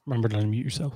Remember to unmute yourself.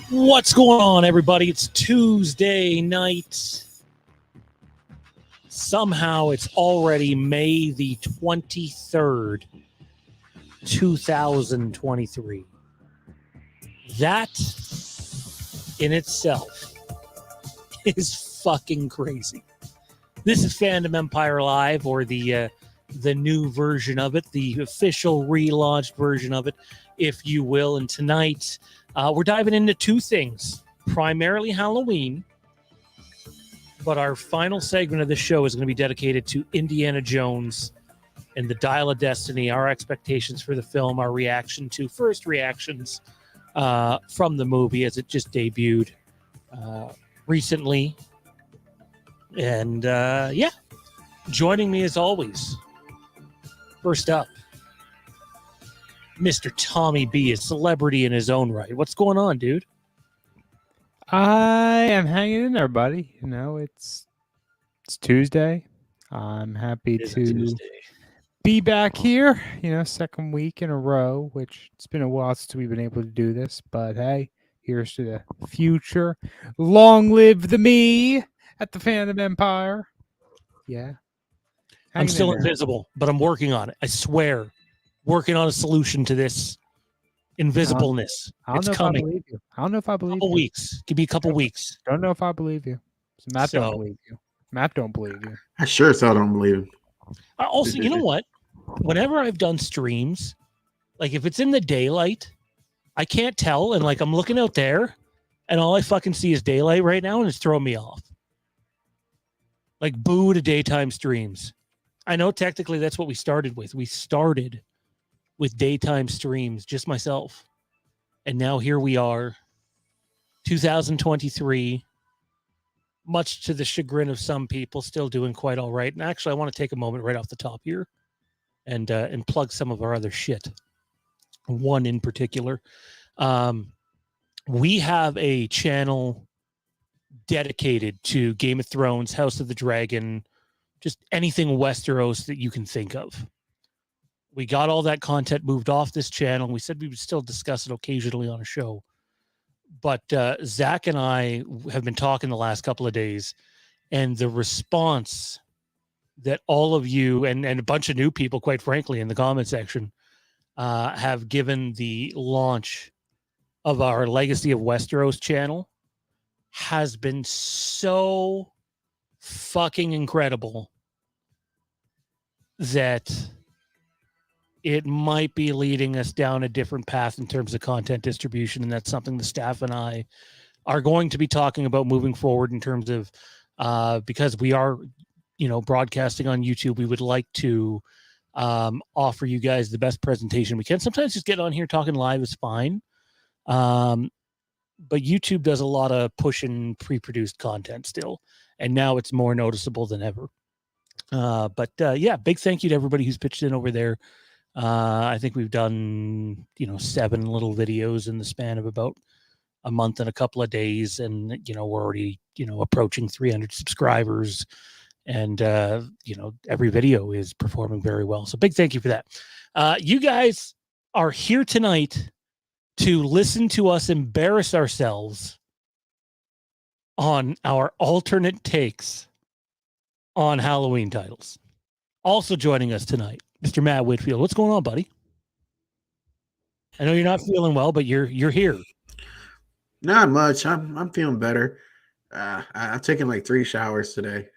What's going on, everybody? It's Tuesday night. Somehow it's already May the 23rd, 2023. That in itself is fucking crazy. This is Fandom Empire Live, or the new version of it, the official relaunched version of it, if you will. And tonight, we're diving into two things, primarily Halloween, but our final segment of the show is going to be dedicated to Indiana Jones and the Dial of Destiny, our expectations for the film, our reaction to first reactions from the movie as it just debuted recently. And yeah, joining me as always, first up, Mr. Tommy B, a celebrity in his own right. What's going on, dude? I am hanging in there, buddy. You know, it's Tuesday. I'm happy to be back here. You know, second week in a row, which it's been a while since we've been able to do this. But hey, Here's to the future. Long live the me at the Fandom Empire. Yeah. I'm still invisible, but I'm working on it. I swear. Working on a solution to this invisibleness. It's coming. Believe you. I don't know if I believe couple you. Weeks. Give me a couple weeks. Don't know if I believe you. So Matt don't believe you. Matt don't believe you. I sure as hell don't believe him. Also, you know what? Whenever I've done streams, like if it's in the daylight, I can't tell. And like I'm looking out there and all I fucking see is daylight right now and it's throwing me off. Like boo to daytime streams. I know technically that's what we started with. We started with daytime streams, just myself. And now here we are, 2023, much to the chagrin of some people, still doing quite all right. And actually, I want to take a moment right off the top here and plug some of our other shit. One in particular. We have a channel dedicated to Game of Thrones, House of the Dragon, just anything Westeros that you can think of. We got all that content moved off this channel. We said we would still discuss it occasionally on a show. But Zach and I have been talking the last couple of days, and the response that all of you and a bunch of new people, quite frankly, in the comment section, have given the launch of our Legacy of Westeros channel has been so fucking incredible that it might be leading us down a different path in terms of content distribution. And that's something the staff and I are going to be talking about moving forward in terms of, because we are, broadcasting on YouTube, we would like to offer you guys the best presentation we can. Sometimes just get on here talking live is fine. But YouTube does a lot of pushing pre-produced content still. And now it's more noticeable than ever. But big thank you to everybody who's pitched in over there. I think we've done, 7 little videos in the span of about a month and a couple of days. And, we're already, approaching 300 subscribers. And, every video is performing very well. So big thank you for that. You guys are here tonight to listen to us embarrass ourselves on our alternate takes on Halloween titles. Also joining us tonight, Mr. Matt Whitfield. What's going on, buddy? I know you're not feeling well, but you're here. Not much. I'm feeling better. I've taken like 3 showers today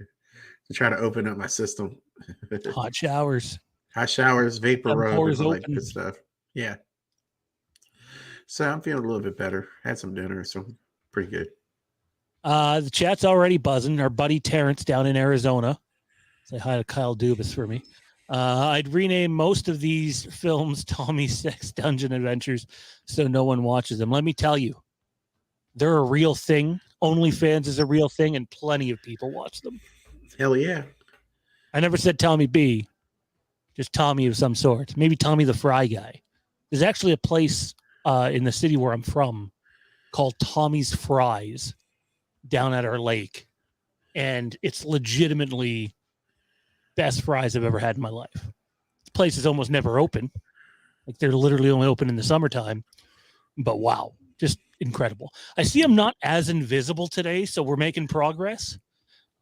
to try to open up my system. Hot showers, vapor rub, and all that good stuff. Yeah. So I'm feeling a little bit better. Had some dinner, so pretty good. The chat's already buzzing. Our buddy Terrence down in Arizona. Say hi to Kyle Dubas for me. I'd rename most of these films Tommy's Sex Dungeon Adventures so no one watches them. Let me tell you, they're a real thing. OnlyFans is a real thing, and plenty of people watch them. Hell yeah. I never said Tommy B, just Tommy of some sort. Maybe Tommy the Fry Guy. There's actually a place in the city where I'm from called Tommy's Fries down at our lake. And it's legitimately best fries I've ever had in my life. This place is almost never open. Like they're literally only open in the summertime. But wow, just incredible. I see I'm not as invisible today, so we're making progress.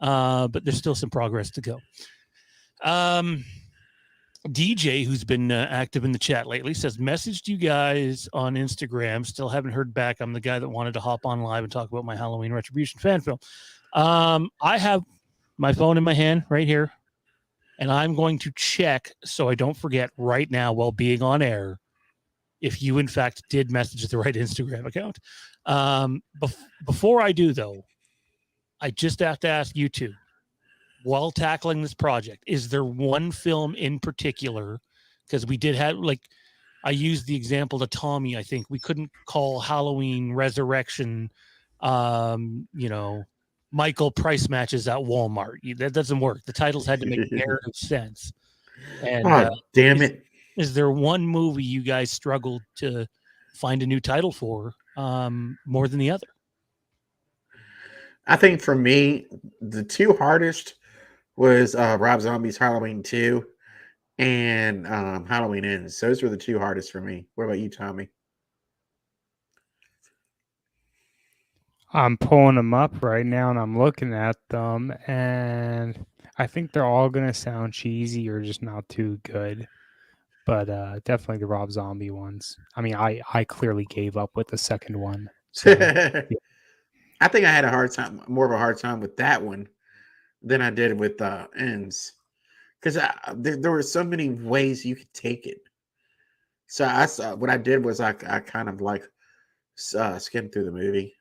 But there's still some progress to go. DJ, who's been active in the chat lately, says, messaged you guys on Instagram. Still haven't heard back. I'm the guy that wanted to hop on live and talk about my Halloween Retribution fan film. I have my phone in my hand right here, and I'm going to check so I don't forget right now while being on air if you, in fact, did message the right Instagram account. Before I do, though, I just have to ask you two, while tackling this project, is there one film in particular? Because we did have, I used the example to Tommy. I think we couldn't call Halloween Resurrection, Michael price matches at Walmart. That doesn't work. The titles had to make narrative sense. And damn it. Is there one movie you guys struggled to find a new title for more than the other? I think for me, the 2 hardest was Rob Zombie's Halloween 2 and Halloween Ends. Those were the 2 hardest for me. What about you, Tommy? I'm pulling them up right now and I'm looking at them, and I think they're all going to sound cheesy or just not too good. But definitely the Rob Zombie ones. I mean, I clearly gave up with the second one. So yeah. I think I had more of a hard time with that one than I did with Ends, because there were so many ways you could take it. So what I did was I kind of like skimmed through the movie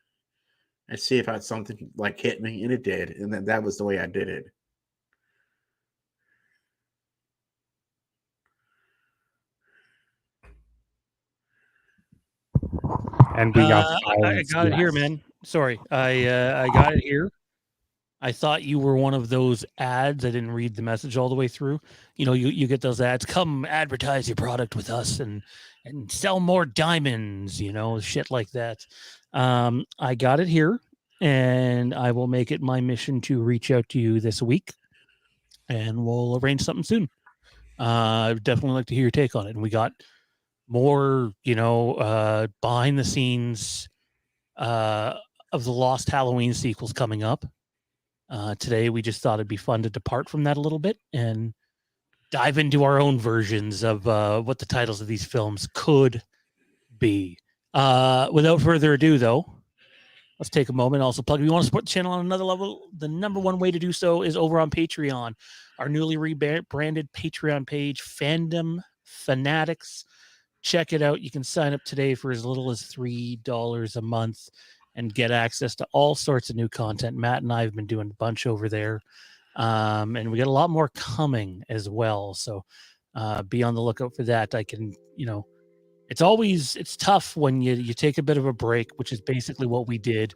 and see if I had something like hit me, and it did, and that was the way I did it. And we got I got it here, man. Sorry, I got it here. I thought you were one of those ads. I didn't read the message all the way through. You know, you get those ads. Come advertise your product with us and sell more diamonds. You know, shit like that. I got it here, and I will make it my mission to reach out to you this week, and we'll arrange something soon. I'd definitely like to hear your take on it. And we got more, behind the scenes of the Lost Halloween sequels coming up. Today, we just thought it'd be fun to depart from that a little bit and dive into our own versions of what the titles of these films could be. Without further ado, though, let's take a moment. Also, plug if you want to support the channel on another level, the number one way to do so is over on Patreon, our newly rebranded Patreon page, Fandom Fanatics. Check it out. You can sign up today for as little as $3 a month and get access to all sorts of new content. Matt and I have been doing a bunch over there. And we got a lot more coming as well. So be on the lookout for that. I can, it's tough when you take a bit of a break, which is basically what we did.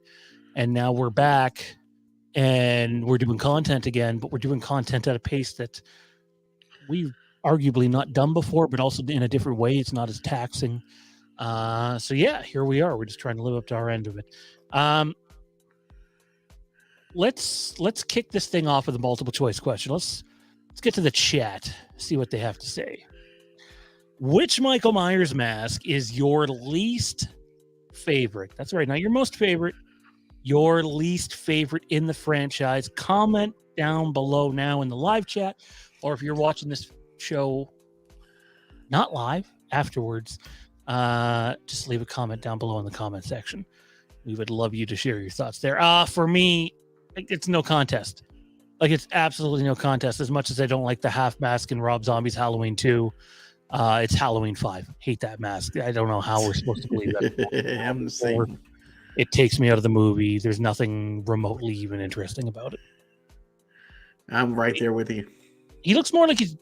And now we're back and we're doing content again, but we're doing content at a pace that we've arguably not done before, but also in a different way. It's not as taxing. So yeah, here we are. We're just trying to live up to our end of it. Let's kick this thing off with a multiple choice question. Let's get to the chat, see what they have to say. Which Michael Myers mask is your least favorite? That's right, not your most favorite, your least favorite in the franchise. Comment down below now in the live chat, or if you're watching this show not live, afterwards, just leave a comment down below in the comment section. We would love you to share your thoughts there. For me, it's no contest. Like, it's absolutely no contest. As much as I don't like the half mask in Rob Zombie's Halloween 2, it's Halloween 5. Hate that mask. I don't know how we're supposed to believe that. I'm the same. It takes me out of the movie. There's nothing remotely even interesting about it. I'm right there with you. He looks more like he's,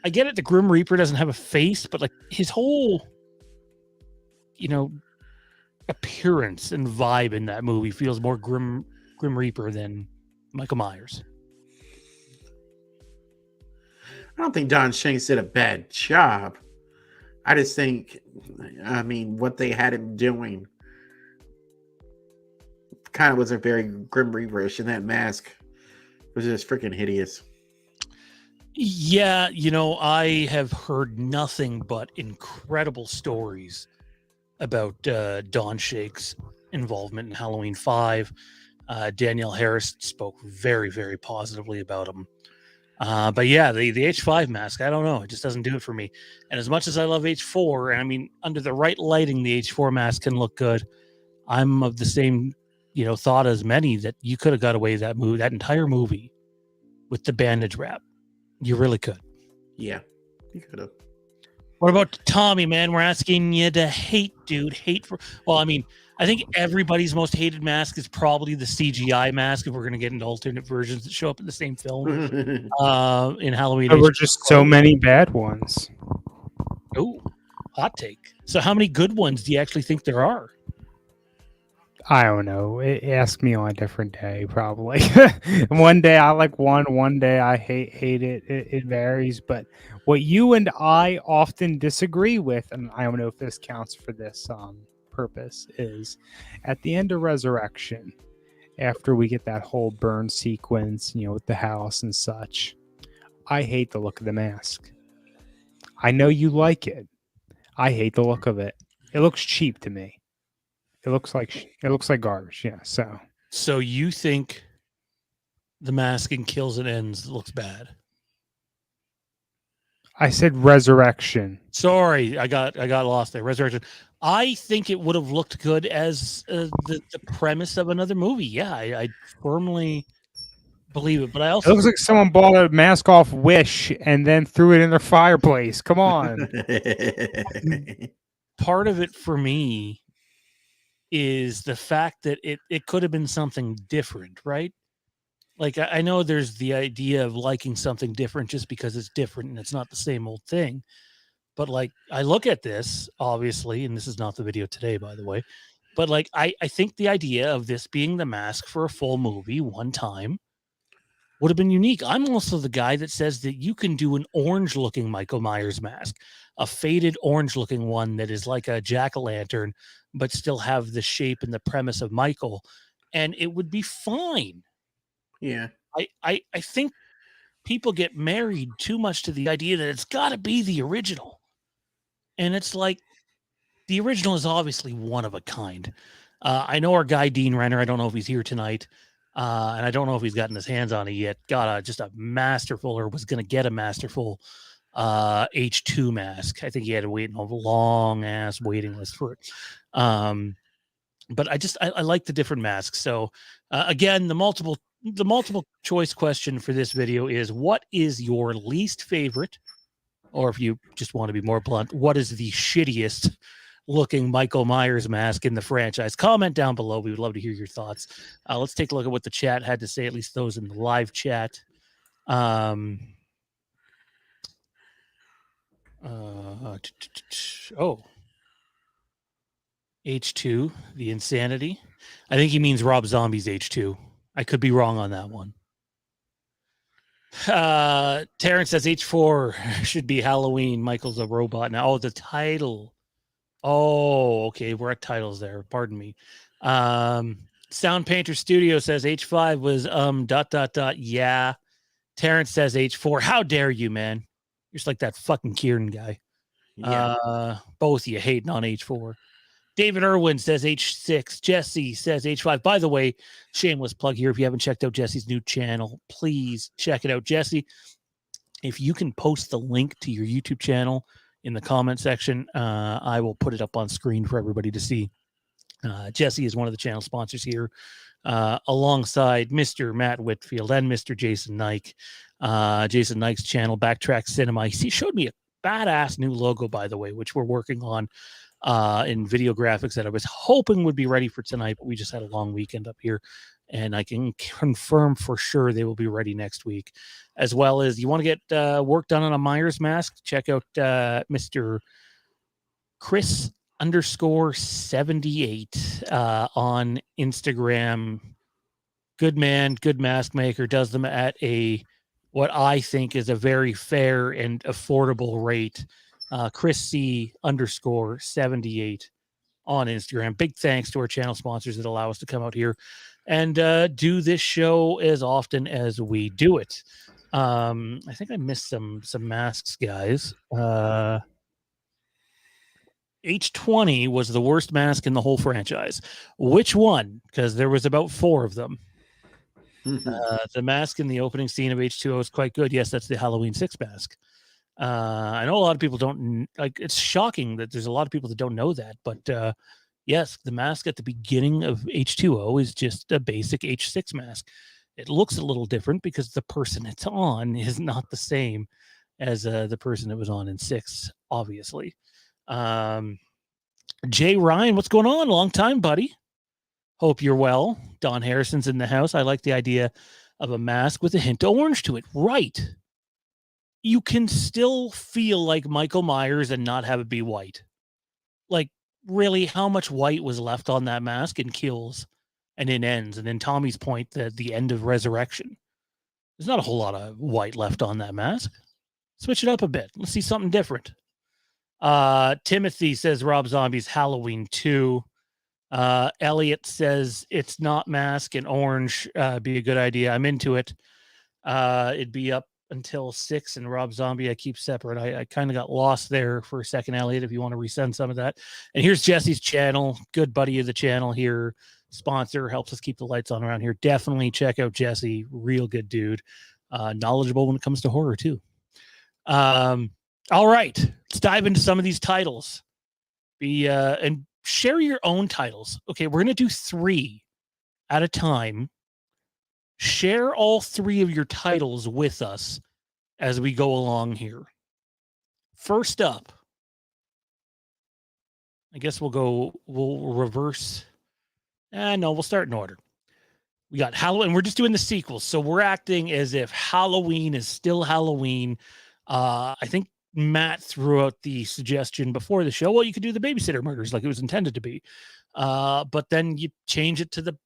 I get it. The Grim Reaper doesn't have a face, but like his whole, appearance and vibe in that movie feels more Grim Reaper than Michael Myers. I don't think Don Shanks did a bad job. I just think, what they had him doing kind of was a very Grim Reaperish, and that mask was just freaking hideous. Yeah, I have heard nothing but incredible stories about Don Shake's involvement in Halloween 5. Danielle Harris spoke very, very positively about him. But yeah, the H5 mask, I don't know. It just doesn't do it for me. And as much as I love H4, and under the right lighting, the H4 mask can look good. I'm of the same, thought as many that you could have got away with that entire movie with the bandage wrap. You really could. Yeah, you could have. What about Tommy, man? We're asking you to hate, dude. I think everybody's most hated mask is probably the CGI mask, if we're going to get into alternate versions that show up in the same film in Halloween. There were just so many bad ones. Oh, hot take. So how many good ones do you actually think there are? I don't know. Ask me on a different day, probably. One day I like one day I hate it. It varies. But what you and I often disagree with, and I don't know if this counts for this purpose, is at the end of Resurrection, after we get that whole burn sequence, with the house and such, I hate the look of the mask. I know you like it. I hate the look of it. It looks cheap to me. It looks like garbage. Yeah. So you think the mask in Kills and Ends looks bad? I said Resurrection. Sorry, I got lost there. Resurrection. I think it would have looked good as the premise of another movie. Yeah, I firmly believe it. But I It also looks like someone bought a mask off Wish and then threw it in their fireplace. Come on. part of it for me is the fact that it could have been something different, right? Like I know there's the idea of liking something different just because it's different and it's not the same old thing. But like I look at this, obviously, and this is not the video today, by the way, but like I think the idea of this being the mask for a full movie one time would have been unique. I'm also the guy that says that you can do an orange looking Michael Myers mask, a faded orange looking one that is like a jack-o'-lantern, but still have the shape and the premise of Michael, and it would be fine. Yeah. I think people get married too much to the idea that it's got to be the original. And it's like the original is obviously one of a kind. I know our guy Dean Renner. I don't know if he's here tonight, and I don't know if he's gotten his hands on it yet. Got just a masterful, or was going to get a masterful H2 mask. I think he had to wait in a long ass waiting list for it. But I like the different masks. So again, the multiple choice question for this video is: what is your least favorite? Or if you just want to be more blunt, what is the shittiest looking Michael Myers mask in the franchise? Comment down below. We would love to hear your thoughts. Let's take a look at what the chat had to say, at least those in the live chat. Oh, H2, the insanity. I think he means Rob Zombie's H2. I could be wrong on that one. Terrence says H4 should be Halloween. Michael's a robot now. Oh, the title. Oh, okay. We're at titles there. Pardon me. Sound Painter Studio says H5 was ... Yeah. Terrence says H4. How dare you, man? You're just like that fucking Kieran guy. Yeah. Both of you hating on H4. David Irwin says H6. Jesse says H5. By the way, shameless plug here. If you haven't checked out Jesse's new channel, please check it out. Jesse, if you can post the link to your YouTube channel in the comment section, I will put it up on screen for everybody to see. Jesse is one of the channel sponsors here, alongside Mr. Matt Whitfield and Mr. Jason Nike. Jason Nike's channel, Backtrack Cinema. He showed me a badass new logo, by the way, which we're working on in video graphics that I was hoping would be ready for tonight, but we just had a long weekend up here, and I can confirm for sure they will be ready next week. As well as you want to get work done on a Myers mask, check out Mr. Chris _78 on Instagram. Good man, good mask maker, does them at what I think is a very fair and affordable rate. Chris C _78 on Instagram. Big thanks to our channel sponsors that allow us to come out here and do this show as often as we do it. I think I missed some masks, guys. H20 was the worst mask in the whole franchise. Which one? Because there was about 4 of them. The mask in the opening scene of H2O is quite good. Yes, that's the Halloween 6 mask. I know a lot of people don't like. It's shocking that there's a lot of people that don't know that, but yes, the mask at the beginning of H2O is just a basic H6 mask. It looks a little different because the person it's on is not the same as the person that was on in 6, obviously. Jay Ryan, what's going on? Long time, buddy. Hope you're well. Don Harrison's in the house. I like the idea of a mask with a hint of orange to it. Right. You can still feel like Michael Myers and not have it be white. Like, really, how much white was left on that mask in Kills and in Ends? And in Tommy's point, the end of Resurrection. There's not a whole lot of white left on that mask. Switch it up a bit. Let's see something different. Timothy says Rob Zombie's Halloween 2. Elliot says it's not mask and orange. Be a good idea. I'm into it. It'd be up until 6, and Rob Zombie I keep separate. I kind of got lost there for a second, Elliot, if you want to resend some of that. And here's Jesse's channel, good buddy of the channel here, sponsor, helps us keep the lights on around here. Definitely check out Jesse, real good dude. Knowledgeable when it comes to horror too. All right, let's dive into some of these titles. And share your own titles. Okay, we're gonna do 3 at a time. Share all 3 of your titles with us as we go along here. First up, I guess we'll reverse. No, we'll start in order. We got Halloween. We're just doing the sequels. So we're acting as if Halloween is still Halloween. I think Matt threw out the suggestion before the show. Well, you could do the Babysitter Murders like it was intended to be. But then you change it to the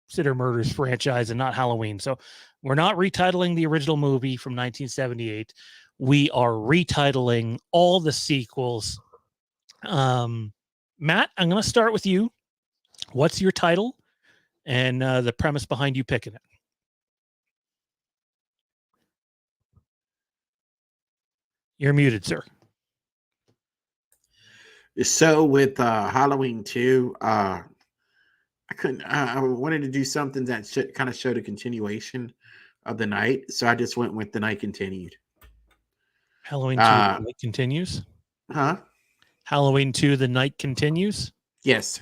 Sitter Murders franchise and not Halloween. So we're not retitling the original movie from 1978. We are retitling all the sequels. Matt, I'm going to start with you. What's your title and the premise behind you picking it? You're muted, sir. So with Halloween 2, I wanted to do something that kind of showed a continuation of the night, so I just went with The Night Continued. Halloween 2, The Night Continues? Huh? Halloween 2, The Night Continues? Yes.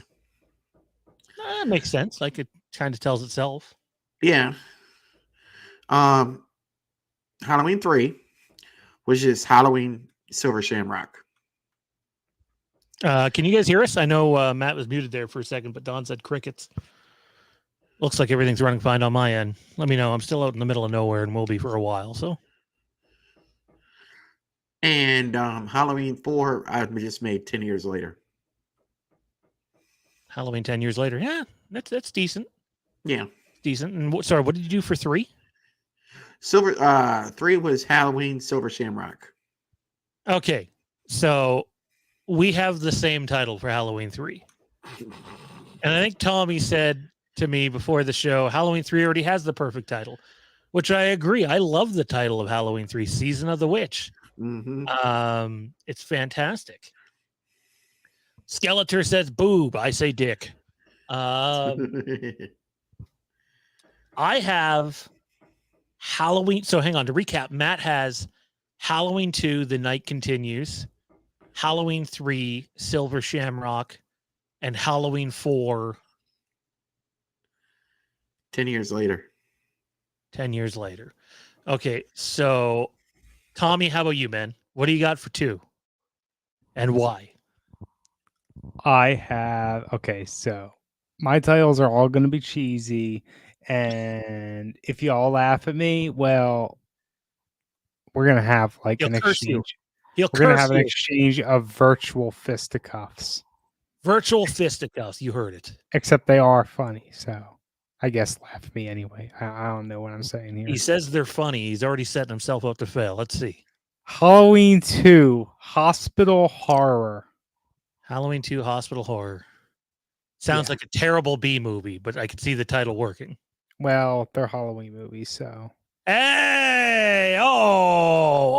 That makes sense. Like it kind of tells itself. Yeah. Halloween 3, which is Halloween Silver Shamrock. Can you guys hear us? I know Matt was muted there for a second, but Don said crickets. Looks like everything's running fine on my end. Let me know. I'm still out in the middle of nowhere and will be for a while. So, and Halloween 4, I just made 10 years later. Halloween 10 years later. Yeah, that's decent. Yeah, decent. And sorry, what did you do for 3? 3 was Halloween Silver Shamrock. Okay, so we have the same title for Halloween 3. And I think Tommy said to me before the show, Halloween 3 already has the perfect title, which I agree. I love the title of Halloween 3, Season of the Witch. Mm-hmm. It's fantastic. Skeletor says boob. I say dick. I have Halloween. So hang on to recap. Matt has Halloween 2, The Night Continues, Halloween 3, Silver Shamrock, and Halloween 4, 10 years later. 10 years later. Okay, so Tommy, how about you, man? What do you got for 2? And why? I have, okay, so my titles are all going to be cheesy. And if you all laugh at me, well, we're going to have like He'll an curse you. exchange. He'll We're going to curse have an you. exchange of virtual fisticuffs. Virtual fisticuffs. You heard it. Except they are funny. So I guess laugh at me anyway. I don't know what I'm saying here. He says they're funny. He's already setting himself up to fail. Let's see. Halloween 2, Hospital Horror. Halloween 2, Hospital Horror. Sounds like a terrible B movie, but I could see the title working. Well, they're Halloween movies, so. Hey! Oh!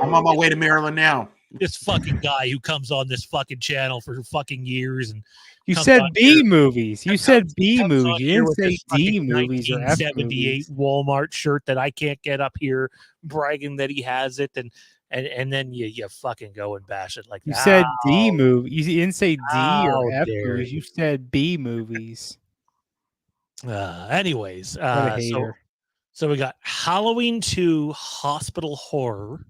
I'm on my way to Maryland now. This fucking guy who comes on this fucking channel for fucking years and you said B movies. You said B movies. You didn't say D movies or F 1978 Walmart shirt that I can't get up here, bragging that he has it, and then you fucking go and bash it like you that. said D movie. You didn't say D or F dare movies. you. You said B movies. Anyways, What a hater. so we got Halloween 2, Hospital Horror.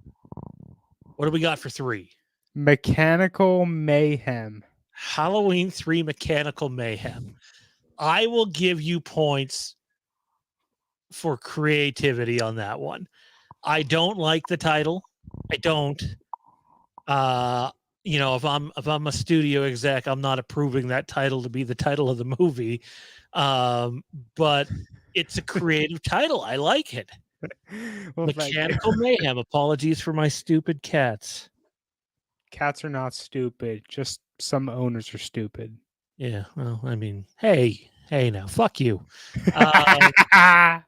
What do we got for 3? Mechanical Mayhem. Halloween 3, Mechanical Mayhem. I will give you points for creativity on that one. I don't like the title. I don't. If I'm a studio exec, I'm not approving that title to be the title of the movie. But it's a creative title. I like it. Well, Mechanical Mayhem. Apologies for my stupid cats. Cats are not stupid. Just some owners are stupid. Yeah. Well, I mean, hey, now, fuck you. By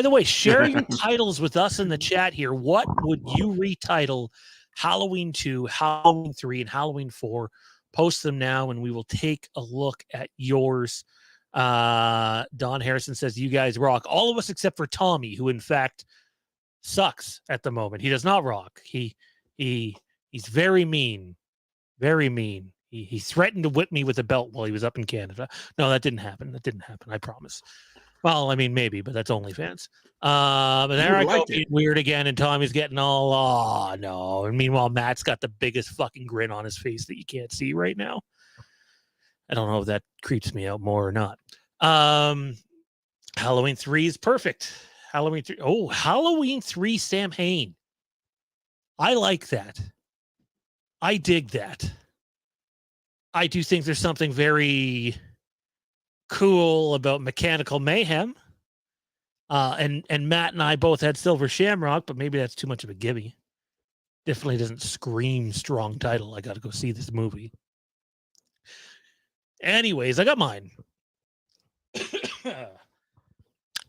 the way, share your titles with us in the chat here. What would you retitle Halloween 2, Halloween 3, and Halloween 4? Post them now, and we will take a look at yours. Don Harrison says, you guys rock. All of us except for Tommy, who in fact sucks at the moment. He does not rock. He's very mean. Very mean. He threatened to whip me with a belt while he was up in Canada. No, that didn't happen. That didn't happen. I promise. Well, I mean, maybe, but that's OnlyFans. But there I go, being weird again, and Tommy's getting all, oh, no. And meanwhile, Matt's got the biggest fucking grin on his face that you can't see right now. I don't know if that creeps me out more or not. Halloween 3 is perfect. Halloween 3. Oh, Halloween 3, Sam Hain. I like that. I dig that. I do think there's something very cool about Mechanical Mayhem. And Matt and I both had Silver Shamrock, but maybe that's too much of a gimme. Definitely doesn't scream strong title. I got to go see this movie. Anyways, I got mine.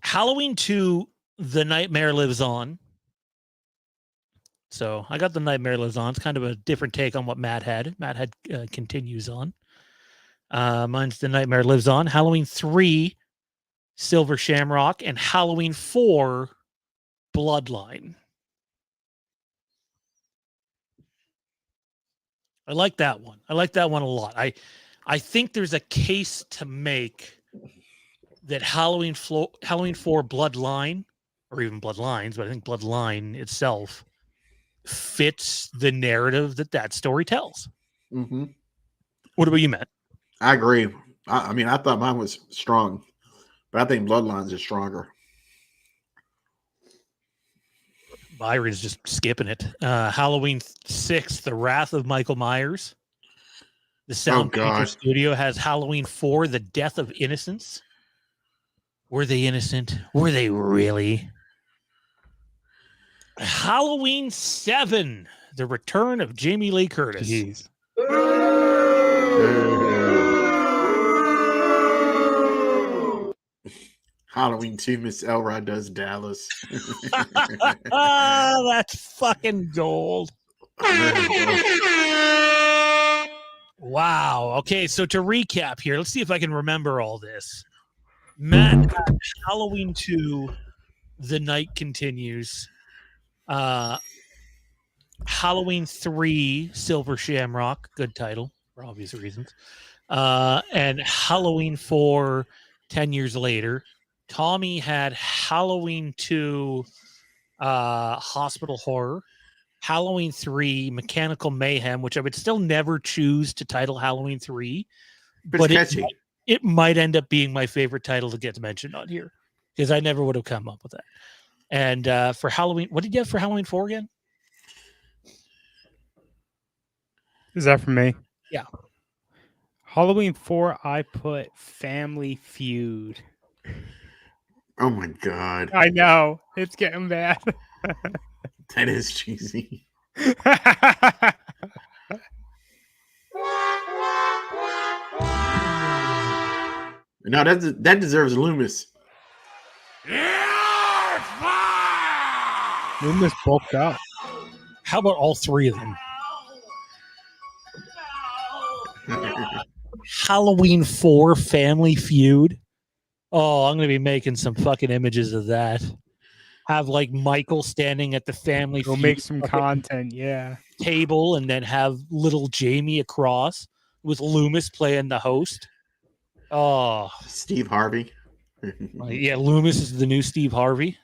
Halloween 2, The Nightmare Lives On. So I got The Nightmare Lives On. It's kind of a different take on what Matt had. Matt had Continues On. Mine's The Nightmare Lives On. Halloween 3, Silver Shamrock, and Halloween 4, Bloodline. I like that one. I like that one a lot. I think there's a case to make that Halloween 4 Bloodline, or even Bloodlines, but I think Bloodline itself fits the narrative that story tells. Mm-hmm. What about you, Matt? I agree. I mean, I thought mine was strong, but I think Bloodlines is stronger. Byron's just skipping it. Halloween 6, The Wrath of Michael Myers. The Sound Painter Studio has Halloween 4, The Death of Innocence. Were they innocent? Were they really? Halloween 7, The Return of Jamie Lee Curtis. Jeez. Halloween 2, Miss Elrod Does Dallas. That's fucking gold. Wow. Okay, so to recap here, let's see if I can remember all this. Matt had Halloween 2, The Night Continues. Halloween 3, Silver Shamrock. Good title for obvious reasons. And Halloween 4, 10 years later. Tommy had Halloween 2, Hospital Horror. Halloween 3, Mechanical Mayhem, which I would still never choose to title Halloween 3. But it's catchy. It might end up being my favorite title that gets mentioned on here because I never would have come up with that. And for Halloween, what did you have for Halloween 4 again? Is that for me? Yeah. Halloween 4, I put Family Feud. Oh my God. I know. It's getting bad. That is cheesy. No, that deserves Loomis. Loomis bulked up. How about all three of them? Halloween 4, Family Feud. Oh, I'm going to be making some fucking images of that. Have like Michael standing at the Family Feud. Go make some content, yeah. Table, and then have little Jamie across with Loomis playing the host. Oh, Steve Harvey. Yeah, Loomis is the new Steve Harvey.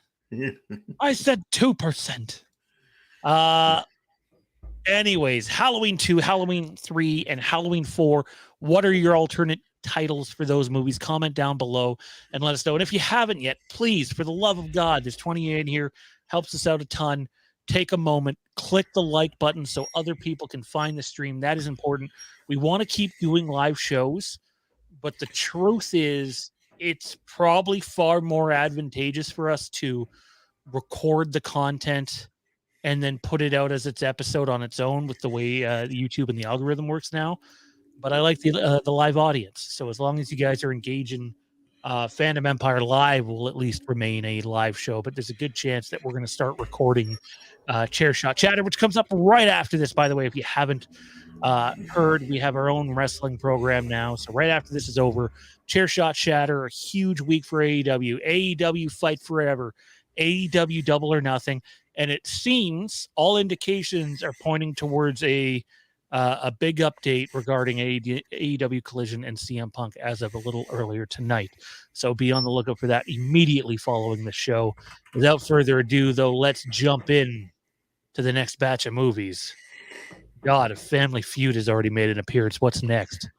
I said 2%. Anyways, Halloween 2, Halloween 3, and Halloween 4. What are your alternate titles for those movies? Comment down below and let us know. And if you haven't yet, please, for the love of God, there's 28 in here. Helps us out a ton. Take a moment, click the like button so other people can find the stream. That is important. We want to keep doing live shows, but the truth is it's probably far more advantageous for us to record the content and then put it out as its episode on its own with the way YouTube and the algorithm works now. but I like the live audience. So as long as you guys are engaging, Fandom Empire Live will at least remain a live show. But there's a good chance that we're going to start recording Chair Shot Chatter, which comes up right after this. By the way, if you haven't heard, we have our own wrestling program now. So right after this is over, Chair Shot Chatter, a huge week for AEW. AEW Fight Forever, AEW Double or Nothing, and it seems all indications are pointing towards a big update regarding AEW Collision and CM Punk as of a little earlier tonight. So be on the lookout for that immediately following the show. Without further ado, though, let's jump in to the next batch of movies. God, if Family Feud has already made an appearance, what's next?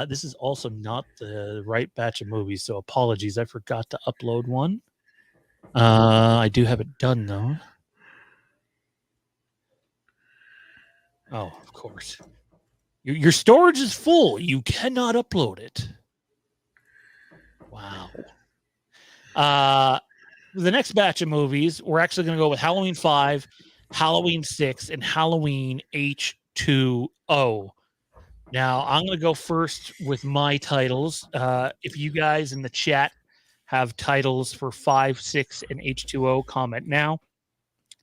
This is also not the right batch of movies, so apologies. I forgot to upload one. I do have it done, though. Oh, of course. Your storage is full. You cannot upload it. Wow. The next batch of movies, we're actually going to go with Halloween 5, Halloween 6, and Halloween H2O. Now, I'm going to go first with my titles. If you guys in the chat have titles for 5, 6, and H2O, comment now.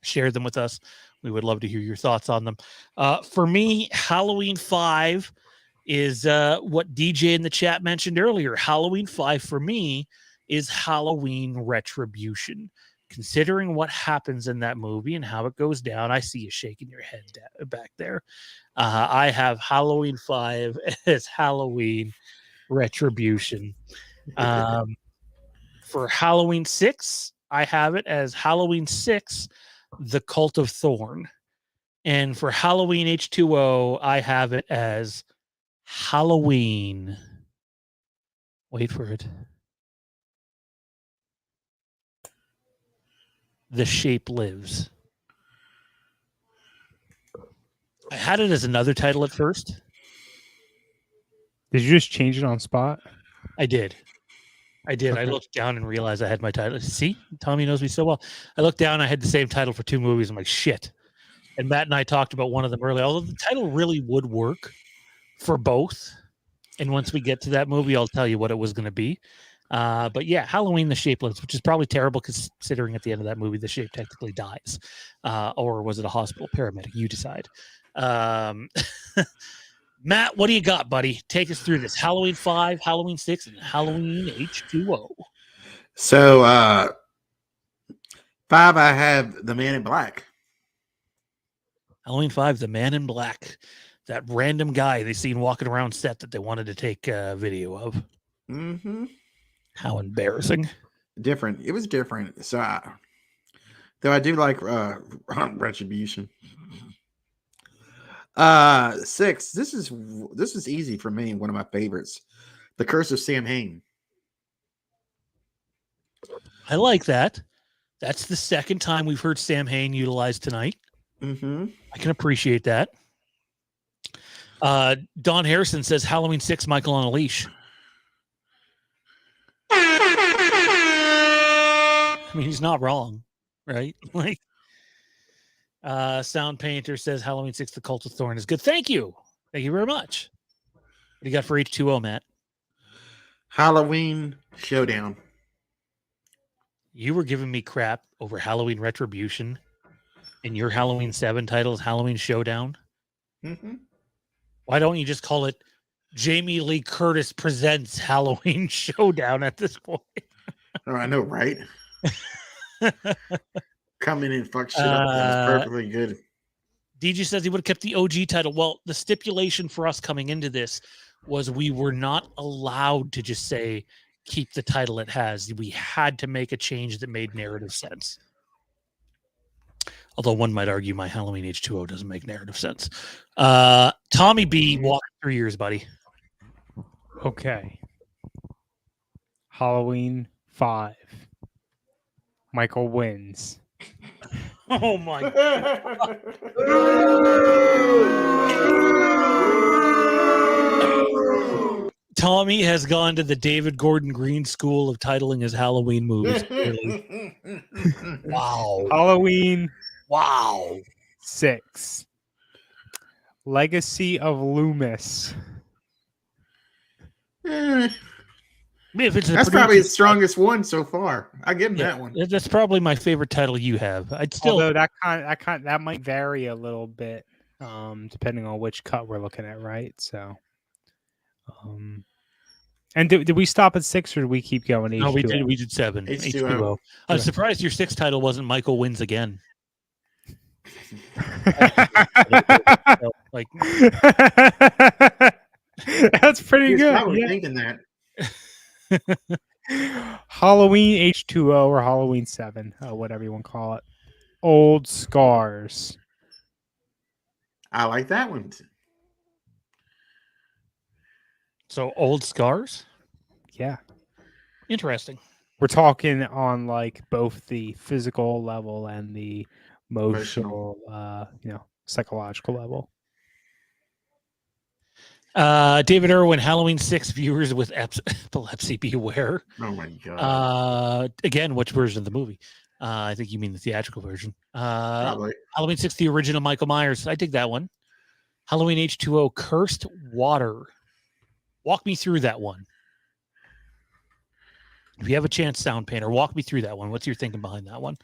Share them with us. We would love to hear your thoughts on them. For me, Halloween 5 is what DJ in the chat mentioned earlier. Halloween 5 for me is Halloween Retribution. Considering what happens in that movie and how it goes down, I see you shaking your head back there. I have Halloween 5 as Halloween Retribution. For Halloween 6, I have it as Halloween 6, The Cult of Thorn. And for Halloween H2O, I have it as Halloween. Wait for it. The Shape Lives. I had it as another title at first. Did you just change it on spot? I did. Okay. I looked down and realized I had my title. See, Tommy knows me so well. I looked down. I had the same title for 2 movies. I'm like, shit. And Matt and I talked about one of them earlier. Although the title really would work for both. And once we get to that movie, I'll tell you what it was going to be. But yeah, Halloween the Shape Lives, which is probably terrible considering at the end of that movie, the Shape technically dies. Or was it a hospital paramedic? You decide. Matt, what do you got, buddy? Take us through this. Halloween 5, Halloween 6, and Halloween H2O. So 5, I have The Man in Black. Halloween 5, The Man in Black. That random guy they seen walking around set that they wanted to take a video of. Mm-hmm. How embarrassing. Different. It was different. So, though I do like Retribution. 6. This is easy for me. One of my favorites. The Curse of Sam Hain. I like that. That's the second time we've heard Sam Hain utilized tonight. Mm-hmm. I can appreciate that. Don Harrison says Halloween 6, Michael on a Leash. I mean, he's not wrong, right? Like, Sound Painter says Halloween 6, The Cult of Thorn is good. Thank you. Thank you very much. What do you got for H2O, Matt? Halloween Showdown. You were giving me crap over Halloween Retribution, and your Halloween 7 title is Halloween Showdown. Mm-hmm. Why don't you just call it Jamie Lee Curtis Presents Halloween Showdown at this point? Oh, I know, right? Come in and fuck shit up. That was perfectly good. DJ says he would have kept the OG title. Well, the stipulation for us coming into this was we were not allowed to just say keep the title it has. We had to make a change that made narrative sense. Although one might argue my Halloween H2O doesn't make narrative sense. Tommy B, walk through yours, buddy. Okay. Halloween 5. Michael wins. Oh my God. Tommy has gone to the David Gordon Green school of titling his Halloween movies. Really. Wow. Halloween Wow. 6. Legacy of Loomis. Eh, If it's a that's probably producing the strongest one so far. I give him yeah, that one. that's probably my favorite title you have. I'd still Although that might vary a little bit, depending on which cut we're looking at, right? So, and did we stop at 6 or did we keep going? no, H2O? we did 7 H2O. H2O. I was Okay. surprised your 6th title wasn't Michael Wins Again. Like that's pretty He was good. probably Yeah. thinking that. Halloween H2O or Halloween 7, whatever you want to call it. Old Scars. I like that one. so Old Scars. Yeah. Interesting. We're talking on like both the physical level and the emotional, psychological level. David Irwin, Halloween 6 viewers with epilepsy beware. Oh my god. Again, which version of the movie? I think you mean the theatrical version. Probably. Halloween 6, the original Michael Myers. I dig that one. Halloween H2O, Cursed Water. Walk me through that one. If you have a chance, Sound Painter, walk me through that one. What's your thinking behind that one?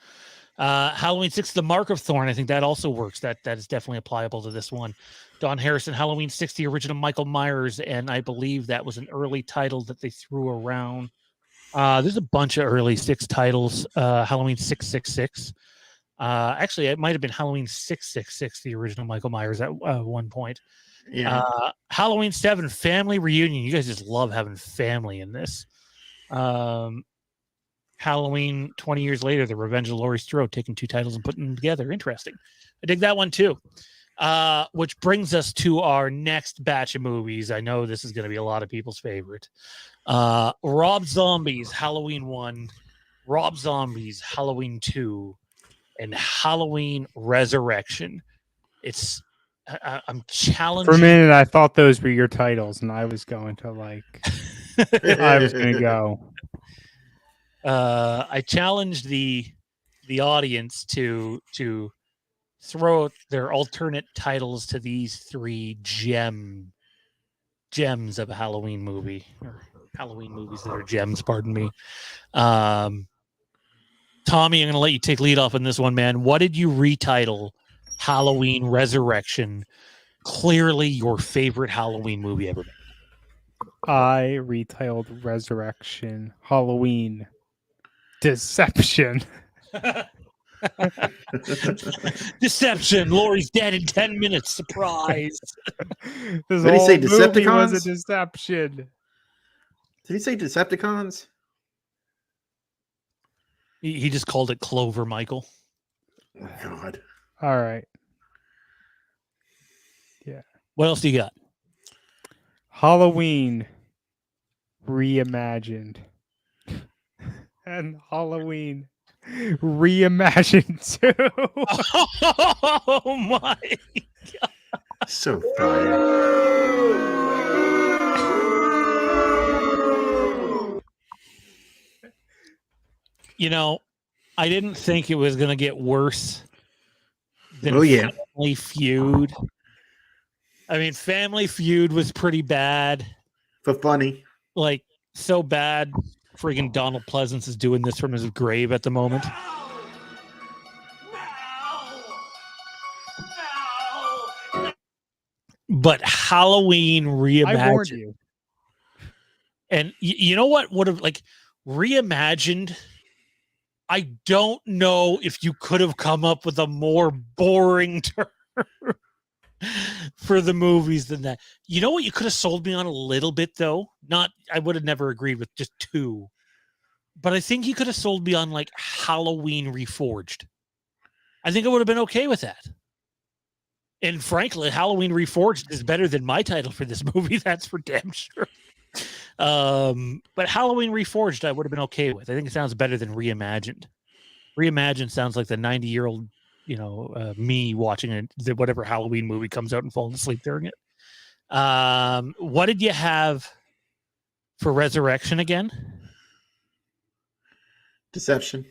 Halloween 6, The Mark of Thorn. I think that also works. That is definitely applicable to this one. Don Harrison, Halloween 6, the original Michael Myers, and I believe that was an early title that they threw around. There's a bunch of early 6 titles. Halloween 666. Actually, it might have been Halloween 666, the original Michael Myers at one point. Yeah. Halloween 7, Family Reunion. You guys just love having family in this. Halloween 20 years later, The Revenge of Laurie Strode, taking 2 titles and putting them together. Interesting. I dig that one too. Which brings us to our next batch of movies. I know this is going to be a lot of people's favorite. Rob Zombie's Halloween 1, Rob Zombie's Halloween 2, and Halloween Resurrection. I'm challenging. For a minute, I thought those were your titles, and I was going to go. I challenged the audience to throw their alternate titles to these 3 gems of a Halloween movie, or Halloween movies that are gems. Pardon me. Tommy, I'm going to let you take lead off on this one, man. What did you retitle Halloween Resurrection? Clearly your favorite Halloween movie ever made. I retitled Resurrection Halloween Deception. Deception. Laurie's dead in 10 minutes. Surprise. This Did he say whole movie was a Decepticons? deception. Did he say Decepticons? He just called it Clover, Michael. Oh god. All right. What else do you got? Halloween Reimagined. And Halloween Reimagined 2. Oh my. So fire. You know, I didn't think it was going to get worse than Family Feud. I mean, Family Feud was pretty bad. For funny. Like, so bad. Friggin' Donald Pleasance is doing this from his grave at the moment. But Halloween Reimagined. I warned you. And you know what would have, like, Reimagined? I don't know if you could have come up with a more boring term for the movies than that. You know what you could have sold me on a little bit, though? I would have never agreed with just 2. But I think you could have sold me on, like, Halloween Reforged. I think I would have been okay with that. And frankly, Halloween Reforged is better than my title for this movie. That's for damn sure. But Halloween Reforged, I would have been okay with. I think it sounds better than Reimagined. Reimagined sounds like the 90-year-old, me watching whatever Halloween movie comes out and falling asleep during it. What did you have for Resurrection again? Deception.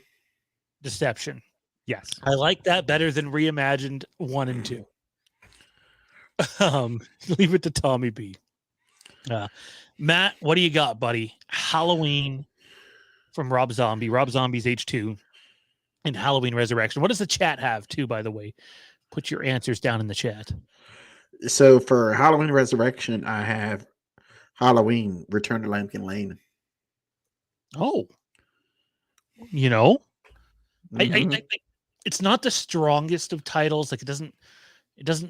Yes. I like that better than Reimagined 1 and 2. Leave it to Tommy B. Matt, what do you got, buddy? Halloween from Rob Zombie. Rob Zombie's H2 and Halloween Resurrection. What does the chat have, too, by the way? Put your answers down in the chat. So for Halloween Resurrection, I have Halloween Return to Lampkin Lane. Oh. You know? Mhm. I it's not the strongest of titles. Like it doesn't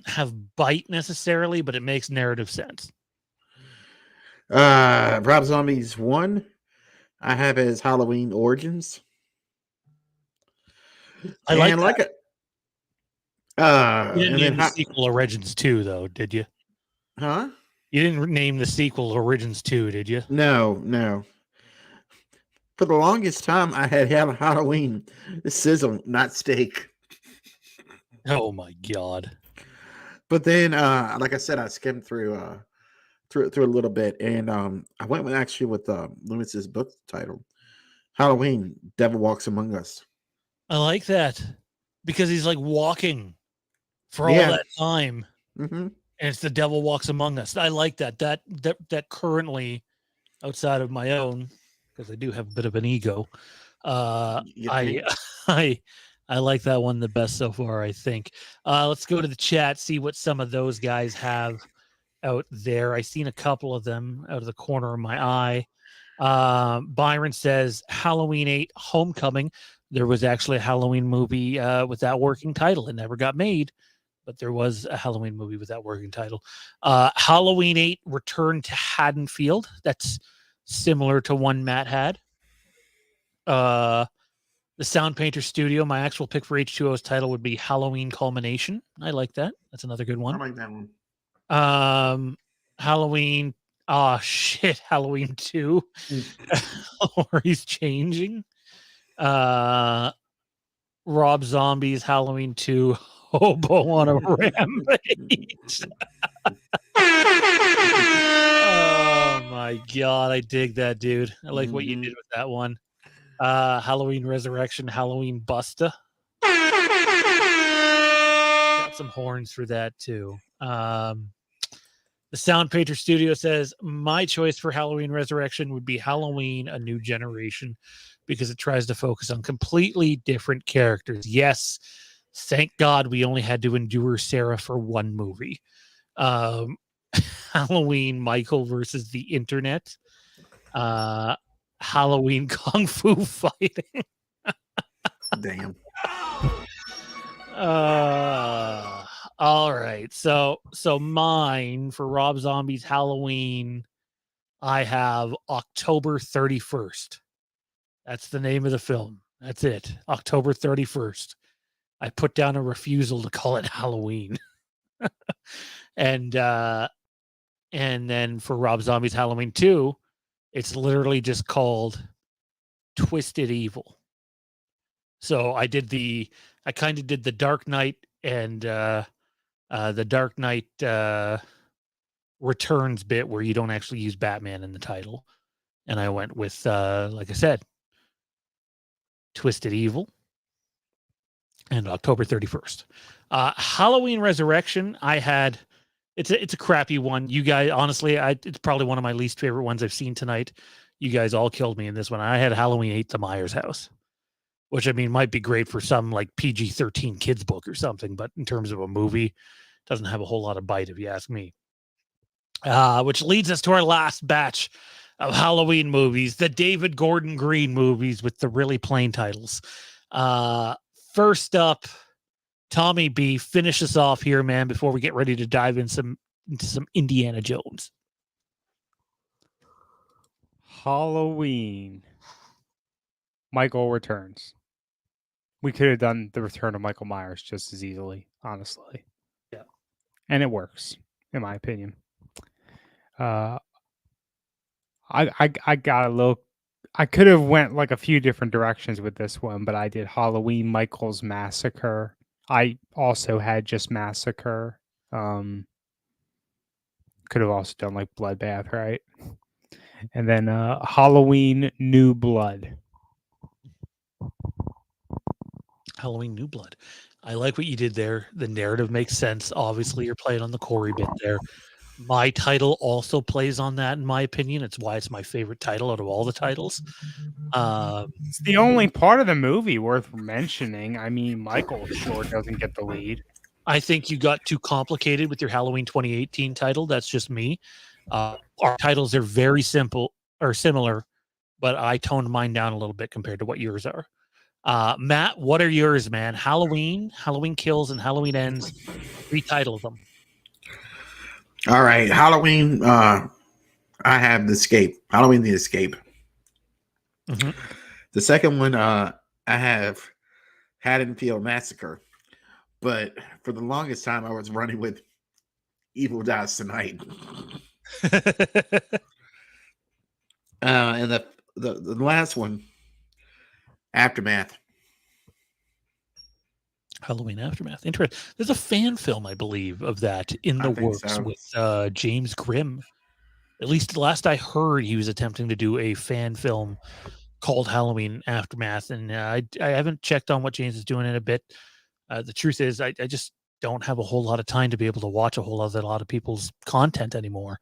have bite necessarily, but it makes narrative sense. Rob Zombie's 1, I have as Halloween Origins. I like And that. like a You didn't and name then the sequel Origins 2, though, did you? huh? You didn't name the sequel Origins 2, did you? No. For the longest time, I had Halloween Sizzle, not steak. Oh my god. But then, like I said, I skimmed through a little bit, and I went with actually with Loomis's book title, Halloween: Devil Walks Among Us. I like that. Because he's like walking for all Yeah. that time. Mm-hmm. And it's the devil walks among us. I like that. That currently, outside of my own, because I do have a bit of an ego, You I think? I like that one the best so far, I think. Let's go to the chat, see what some of those guys have out there. I seen a couple of them out of the corner of my eye. Byron says Halloween 8 Homecoming. There was actually a Halloween movie with that working title. It never got made, but there was a Halloween movie with that working title. Halloween 8 Return to Haddonfield. That's similar to one Matt had. The Sound Painter Studio. My actual pick for H2O's title would be Halloween Culmination. I like that. That's another good I one. like that one. Halloween. Halloween 2. Or he's changing. Rob Zombie's Halloween 2. Hobo on a rampage. Oh my god, I dig that, dude. I like what you did with that one. Halloween Resurrection, Halloween Busta. Got some horns for that too. The Sound Painter Studio says my choice for Halloween Resurrection would be Halloween: A New Generation, because it tries to focus on completely different characters. Yes, thank God we only had to endure Sarah for one movie. Halloween Michael versus the internet. Halloween Kung Fu fighting. Damn. All right. So mine for Rob Zombie's Halloween, I have October 31st. That's the name of the film. That's it. October 31st. I put down a refusal to call it Halloween. And then for Rob Zombie's Halloween 2, it's literally just called Twisted Evil. So I kind of did the Dark Knight and the Dark Knight Returns bit where you don't actually use Batman in the title. And I went with, like I said, Twisted Evil and October 31st. Halloween Resurrection, I had, it's a crappy one. You guys, honestly, it's probably one of my least favorite ones I've seen tonight. You guys all killed me in this one. I had Halloween 8, The Myers House, which I mean might be great for some like PG-13 kids book or something, but in terms of a movie, doesn't have a whole lot of bite if you ask me. Which leads us to our last batch of Halloween movies, the David Gordon Green movies with the really plain titles. First up, Tommy B, finish us off here, man, before we get ready to dive into some Indiana Jones. Halloween. Michael Returns. We could have done the Return of Michael Myers just as easily, honestly. Yeah. And it works, in my opinion. I got a little. I could have went like a few different directions with this one, but I did Halloween Michael's Massacre. I also had just Massacre. Could have also done like Bloodbath, right? And then Halloween New Blood. Halloween New Blood. I like what you did there. The narrative makes sense. Obviously, you're playing on the Corey bit there. My title also plays on that, in my opinion. It's why it's my favorite title out of all the titles. It's the only part of the movie worth mentioning. I mean, Michael sure doesn't get the lead. I think you got too complicated with your Halloween 2018 title. That's just me. Our titles are very simple or similar, but I toned mine down a little bit compared to what yours are. Matt, what are yours, man? Halloween, Halloween Kills, and Halloween Ends. Retitle them. All right, Halloween. I have the Escape. Halloween: The Escape. Mm-hmm. The second one, I have Haddonfield Massacre. But for the longest time, I was running with Evil Dies Tonight. And the last one, Aftermath. Halloween Aftermath. Interesting. There's a fan film, I believe, of that in the works so. with James Grimm. At least the last I heard, he was attempting to do a fan film called Halloween Aftermath, and I haven't checked on what James is doing in a bit. The truth is, I just don't have a whole lot of time to be able to watch a lot of people's content anymore.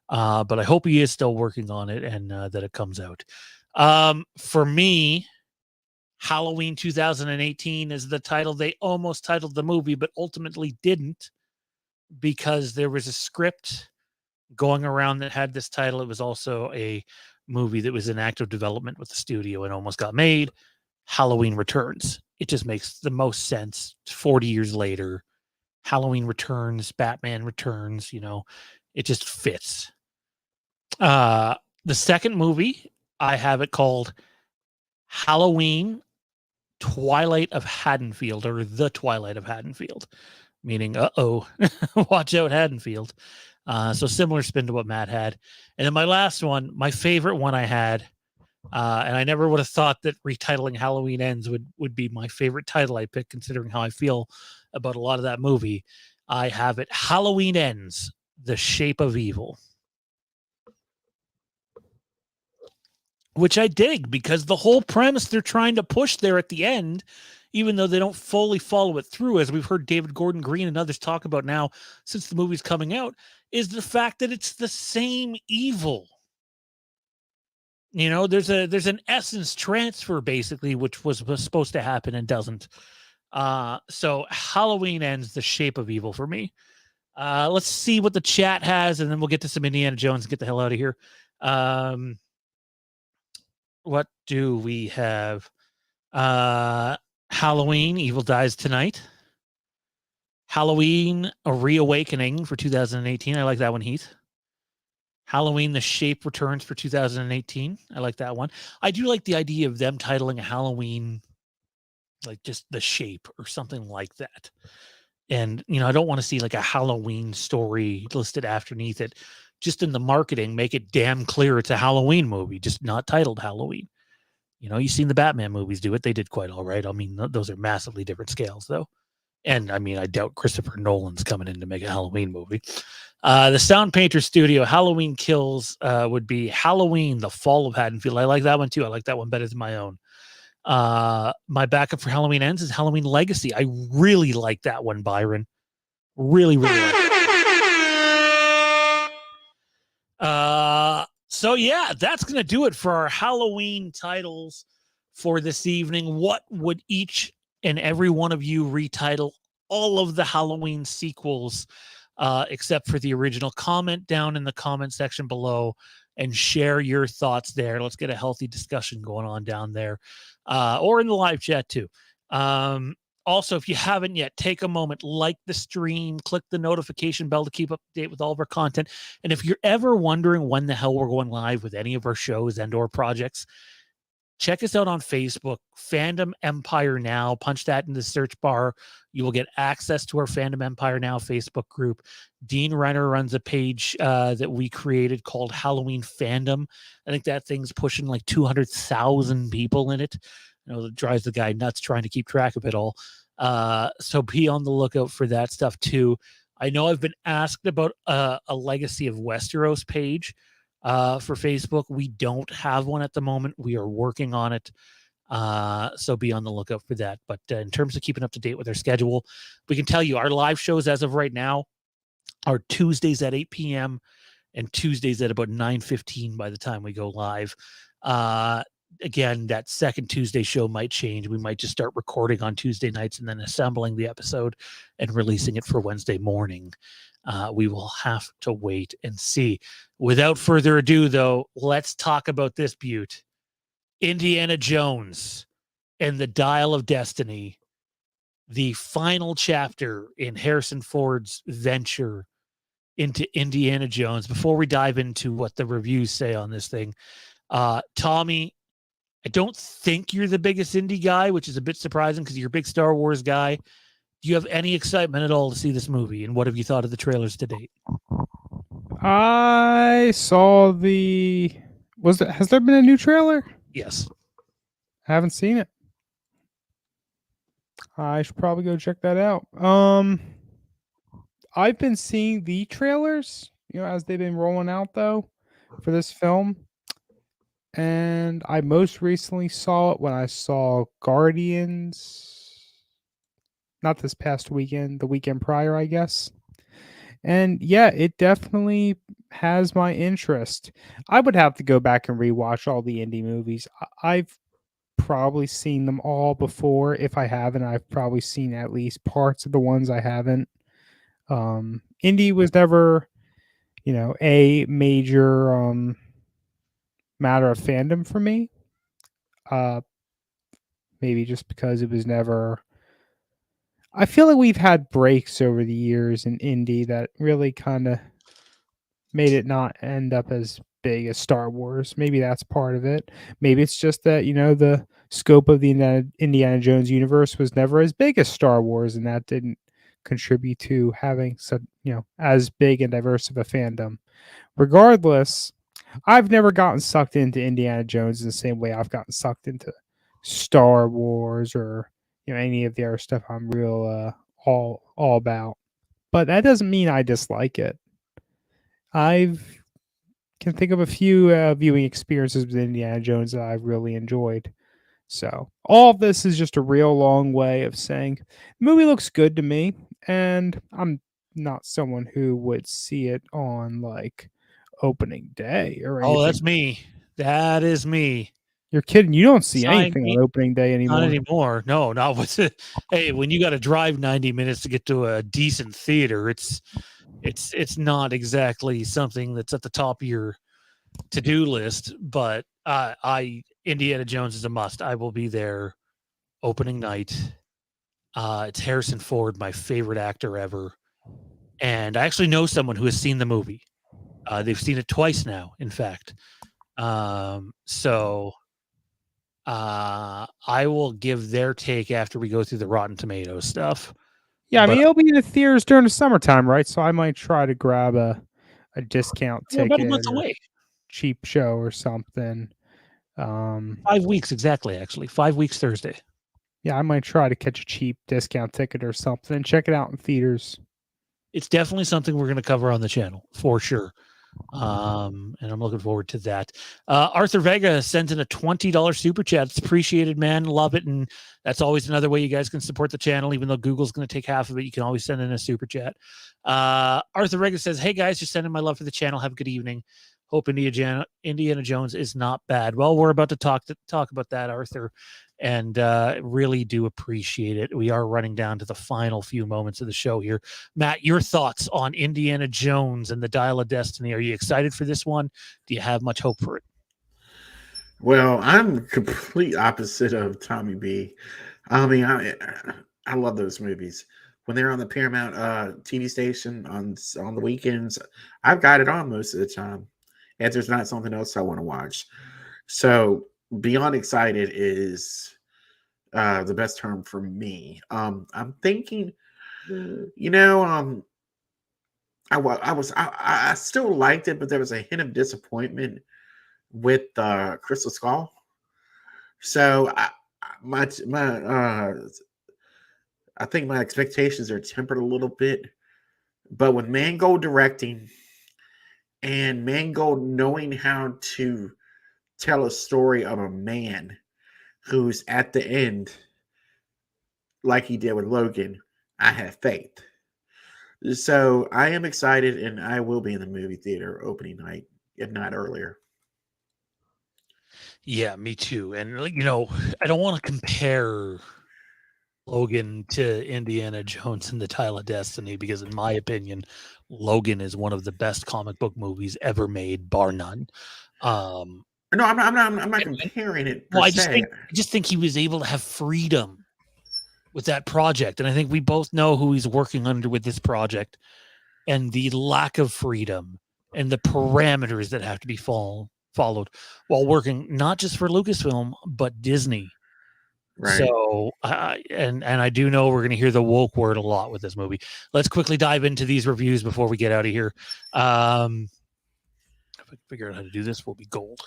But I hope he is still working on it and that it comes out. For me, Halloween 2018 is the title. They almost titled the movie, but ultimately didn't, because there was a script going around that had this title. It was also a movie that was in active development with the studio and almost got made. Halloween Returns. It just makes the most sense 40 years later. Halloween Returns, Batman Returns, it just fits. The second movie, I have it called Halloween Twilight of Haddonfield, or The Twilight of Haddonfield, meaning, watch out, Haddonfield. So similar spin to what Matt had. And then my last one, my favorite one I had, and I never would have thought that retitling Halloween Ends would be my favorite title I picked, considering how I feel about a lot of that movie. I have it Halloween Ends, The Shape of Evil. Which I dig, because the whole premise they're trying to push there at the end, even though they don't fully follow it through, as we've heard David Gordon Green and others talk about now since the movie's coming out, is the fact that it's the same evil. There's an essence transfer, basically, which was supposed to happen and doesn't. So Halloween Ends, The Shape of Evil for me. Let's see what the chat has, and then we'll get to some Indiana Jones and get the hell out of here. What do we have? Halloween, Evil Dies Tonight. Halloween, A Reawakening for 2018. I like that one, Heath. Halloween, The Shape Returns for 2018. I like that one. I do like the idea of them titling a Halloween, like just The Shape or something like that. And, I don't want to see like a Halloween story listed underneath it. Just in the marketing, make it damn clear it's a Halloween movie, just not titled Halloween. You've seen the Batman movies do it. They did quite all right. I mean, those are massively different scales, though. And, I mean, I doubt Christopher Nolan's coming in to make a Halloween movie. The Sound Painter Studio, Halloween Kills would be Halloween, The Fall of Haddonfield. I like that one, too. I like that one better than my own. My backup for Halloween Ends is Halloween Legacy. I really like that one, Byron. Really, really like it. So yeah, that's going to do it for our Halloween titles for this evening. What would each and every one of you retitle all of the Halloween sequels, except for the original? Comment down in the comment section below and share your thoughts there. Let's get a healthy discussion going on down there, or in the live chat too. Also, if you haven't yet, take a moment, like the stream, click the notification bell to keep up to date with all of our content. And if you're ever wondering when the hell we're going live with any of our shows and or projects, check us out on Facebook, Fandom Empire Now. Punch that in the search bar. You will get access to our Fandom Empire Now Facebook group. Dean Renner runs a page that we created called Halloween Fandom. I think that thing's pushing like 200,000 people in it. It drives the guy nuts trying to keep track of it all. So be on the lookout for that stuff too. I know I've been asked about a Legacy of Westeros page for Facebook. We don't have one at the moment. We are working on it. So be on the lookout for that. But in terms of keeping up to date with our schedule, we can tell you our live shows as of right now are Tuesdays at 8 p.m. and Tuesdays at about 9:15 by the time we go live. Again, that second Tuesday show might change. We might just start recording on Tuesday nights and then assembling the episode and releasing it for Wednesday morning. We will have to wait and see. Without further ado, though, let's talk about this beaut. Indiana Jones and the Dial of Destiny, the final chapter in Harrison Ford's venture into Indiana Jones. Before we dive into what the reviews say on this thing, Tommy, I don't think you're the biggest indie guy, which is a bit surprising because you're a big Star Wars guy. Do you have any excitement at all to see this movie? And what have you thought of the trailers to date? I saw the. Has there been a new trailer? Yes. I haven't seen it. I should probably go check that out. I've been seeing the trailers, as they've been rolling out though, for this film. And I most recently saw it when I saw Guardians. Not this past weekend, the weekend prior, I guess. And yeah, it definitely has my interest. I would have to go back and rewatch all the indie movies. I've probably seen them all before. If I haven't, I've probably seen at least parts of the ones I haven't. Indie was never, a major matter of fandom for me. Maybe just because it was never. I feel like we've had breaks over the years in indie that really kind of made it not end up as big as Star Wars. Maybe that's part of it. Maybe it's just that, the scope of the Indiana Jones universe was never as big as Star Wars, and that didn't contribute to having such, as big and diverse of a fandom. Regardless, I've never gotten sucked into Indiana Jones in the same way I've gotten sucked into Star Wars or any of the other stuff I'm real all about. But that doesn't mean I dislike it. I can think of a few viewing experiences with Indiana Jones that I've really enjoyed. So all of this is just a real long way of saying the movie looks good to me, and I'm not someone who would see it on like opening day or anything. Oh, that's me. That is me. You're kidding. You don't see Sign anything me- on opening day anymore. Not anymore. No, not with it. Hey, when you got to drive 90 minutes to get to a decent theater, it's not exactly something that's at the top of your to-do list. But Indiana Jones is a must. I will be there opening night. It's Harrison Ford, my favorite actor ever, and I actually know someone who has seen the movie. They've seen it twice now, in fact. So I will give their take after we go through the Rotten Tomatoes stuff. Yeah, I mean, it'll be in the theaters during the summertime, right? So I might try to grab a discount We're ticket about a month or away. cheap show or something. 5 weeks exactly, actually. 5 weeks Thursday. Yeah, I might try to catch a cheap discount ticket or something and check it out in theaters. It's definitely something we're going to cover on the channel for sure. And I'm looking forward to that. Arthur Vega sent in a $20 super chat. It's appreciated, man. Love it. And that's always another way you guys can support the channel. Even though Google's going to take half of it, you can always send in a super chat. Arthur Vega says, hey guys, just sending my love for the channel. Have a good evening. Hope Indiana Jones is not bad. Well, we're about to talk about that, Arthur, and really do appreciate it. We are running down to the final few moments of the show here. Matt, your thoughts on Indiana Jones and the Dial of Destiny? Are you excited for this one? Do you have much hope for it? Well, I'm complete opposite of Tommy B. I mean, I love those movies. When they're on the Paramount TV station on the weekends, I've got it on most of the time. If there's not something else I want to watch. So beyond excited is the best term for me. I'm thinking, I still liked it, but there was a hint of disappointment with Crystal Skull. So I think my expectations are tempered a little bit. But with Mangold directing and Mangold knowing how to tell a story of a man who's at the end, like he did with Logan. I have faith. So I am excited, and I will be in the movie theater opening night, if not earlier. Yeah, me too. And I don't want to compare Logan to Indiana Jones and the Dial of Destiny because, in my opinion, Logan is one of the best comic book movies ever made, bar none. No, I'm not comparing it per Well, se. I just think he was able to have freedom with that project, and I think we both know who he's working under with this project, and the lack of freedom and the parameters that have to be followed while working not just for Lucasfilm but Disney. Right. So, and I do know we're going to hear the woke word a lot with this movie. Let's quickly dive into these reviews before we get out of here. If I can figure out how to do this, we'll be gold.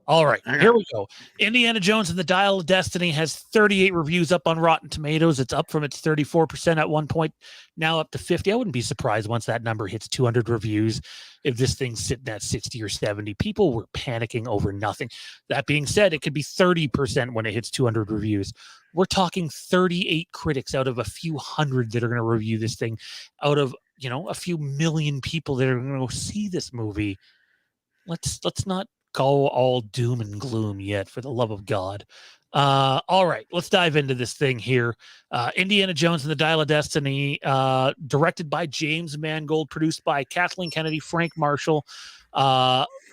All right, here we go. Indiana Jones and the Dial of Destiny has 38 reviews up on Rotten Tomatoes. It's up from its 34% at one point, now up to 50. I wouldn't be surprised once that number hits 200 reviews if this thing's sitting at 60 or 70. People were panicking over nothing. That being said, it could be 30% when it hits 200 reviews. We're talking 38 critics out of a few hundred that are going to review this thing, out of a few million people that are going to go see this movie. Let's not go all doom and gloom yet, for the love of God. All right, let's dive into this thing here. Indiana Jones and the Dial of Destiny, directed by James Mangold, produced by Kathleen Kennedy, Frank Marshall.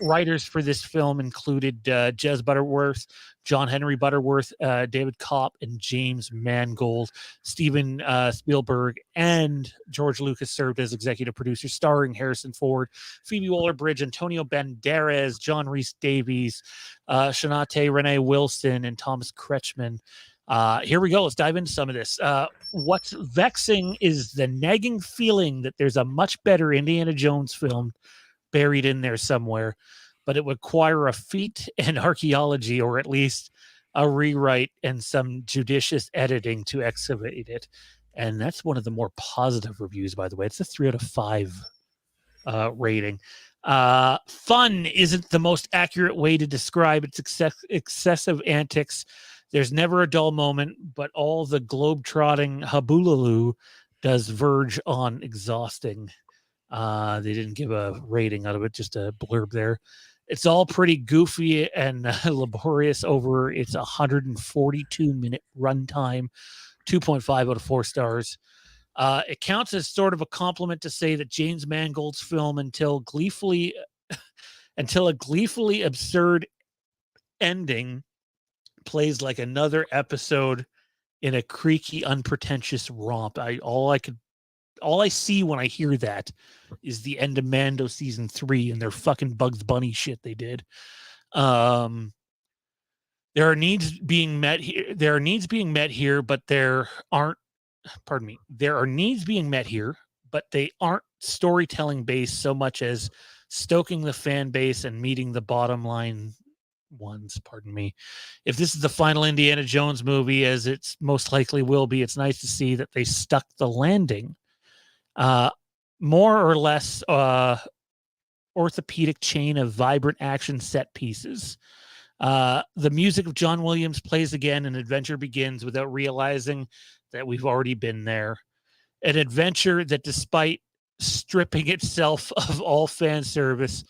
Writers for this film included Jez Butterworth, John Henry Butterworth, David Kopp, and James Mangold. Steven Spielberg and George Lucas served as executive producers, starring Harrison Ford, Phoebe Waller-Bridge, Antonio Banderas, John Rhys-Davies, Shantae Renee Wilson, and Thomas Kretschmann. Here we go. Let's dive into some of this. What's vexing is the nagging feeling that there's a much better Indiana Jones film buried in there somewhere, but it would require a feat in archaeology, or at least a rewrite and some judicious editing to excavate it. And that's one of the more positive reviews, by the way. It's a 3 out of 5 rating. Fun isn't the most accurate way to describe its excessive antics. There's never a dull moment, but all the globe-trotting haboolaloo does verge on exhausting. They didn't give a rating out of it, just a blurb there. It's all pretty goofy and laborious over its 142-minute runtime, 2.5 out of 4 stars. It counts as sort of a compliment to say that James Mangold's film, until a gleefully absurd ending, plays like another episode in a creaky, unpretentious romp. All I see when I hear that is the end of Mando season 3 and their fucking Bugs Bunny shit they did. There are needs being met here. There are needs being met here, but there aren't. Pardon me. There are needs being met here, but they aren't storytelling based so much as stoking the fan base and meeting the bottom line ones. Pardon me. If this is the final Indiana Jones movie, as it's most likely will be, it's nice to see that they stuck the landing. More or less orthopedic chain of vibrant action set pieces. The music of John Williams plays again, and adventure begins without realizing that we've already been there. An adventure that, despite stripping itself of all fan service,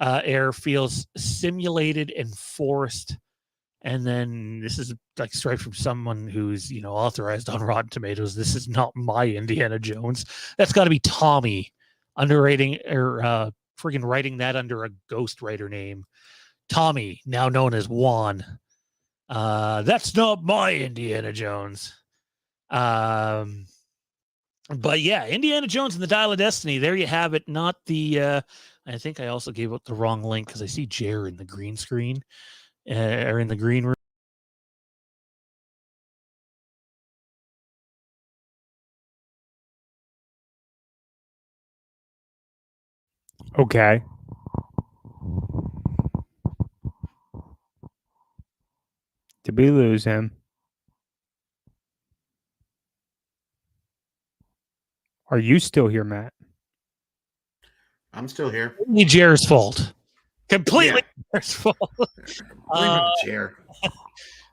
air, feels simulated and forced. And then this is like straight from someone who's, authorized on Rotten Tomatoes. This is not my Indiana Jones. That's got to be Tommy underrating or friggin' writing that under a ghostwriter name. Tommy, now known as Juan. That's not my Indiana Jones. But yeah, Indiana Jones and the Dial of Destiny. There you have it. Not the. I think I also gave out the wrong link because I see Jer in the green screen. Or in the green room. Okay. Did we lose him? Are you still here, Matt? I'm still here. Completely Jer's fault. Completely Jer's fault. Blame Jer.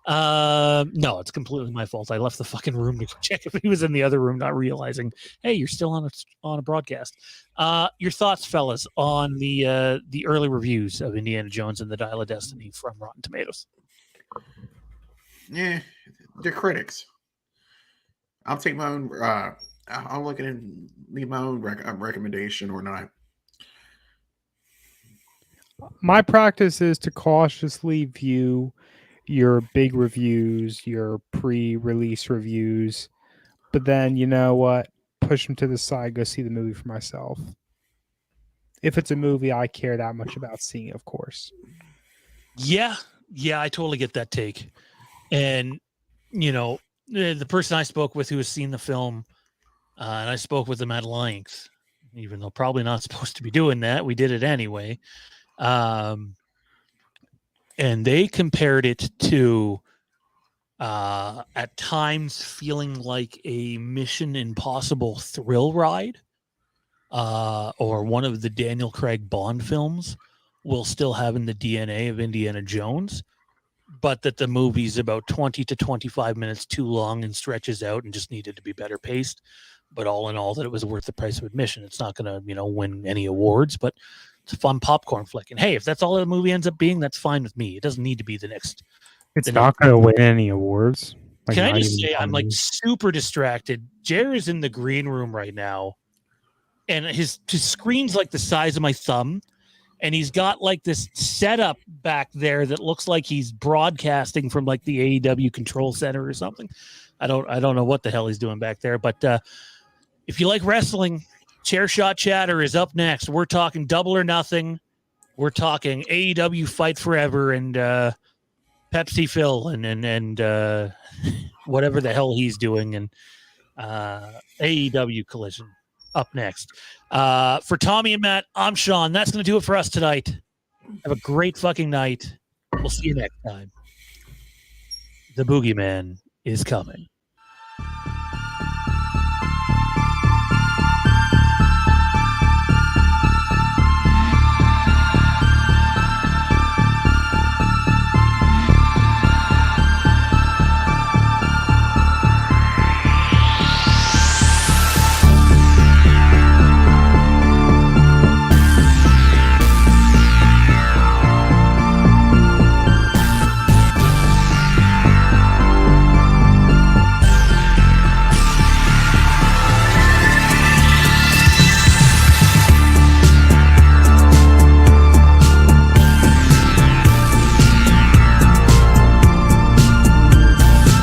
No, it's completely my fault. I left the fucking room to check if he was in the other room, not realizing, hey, you're still on a broadcast. Your thoughts, fellas, on the early reviews of Indiana Jones and the Dial of Destiny from Rotten Tomatoes? Yeah, they're critics. I'll take my own. I'll look at it and leave my own recommendation or not. My practice is to cautiously view your big reviews, your pre-release reviews, but then you know what? Push them to the side, go see the movie for myself. If it's a movie I care that much about seeing, of course. Yeah, I totally get that take. And, you know, the person I spoke with who has seen the film, and I spoke with them at length, even though probably not supposed to be doing that. We did it anyway. And they compared it to, at times, feeling like a Mission Impossible thrill ride, or one of the Daniel Craig Bond films, while still having the DNA of Indiana Jones, but that the movie's about 20 to 25 minutes too long and stretches out and just needed to be better paced. But all in all, that it was worth the price of admission. It's not going to, win any awards, but it's a fun popcorn flick. And hey, if that's all the movie ends up being, that's fine with me. It doesn't need to be the next. It's not going to win any awards. Like, can I just say I'm like super distracted? Jer is in the green room right now, and his screen's like the size of my thumb. And he's got like this setup back there that looks like he's broadcasting from like the AEW control center or something. I don't know what the hell he's doing back there. But if you like wrestling, Chair Shot Chatter is up next. We're talking Double or Nothing. We're talking AEW Fight Forever and Pepsi Phil and whatever the hell he's doing, and AEW Collision. Up next. For Tommy and Matt, I'm Sean. That's going to do it for us tonight. Have a great fucking night. We'll see you next time. The Boogeyman is coming.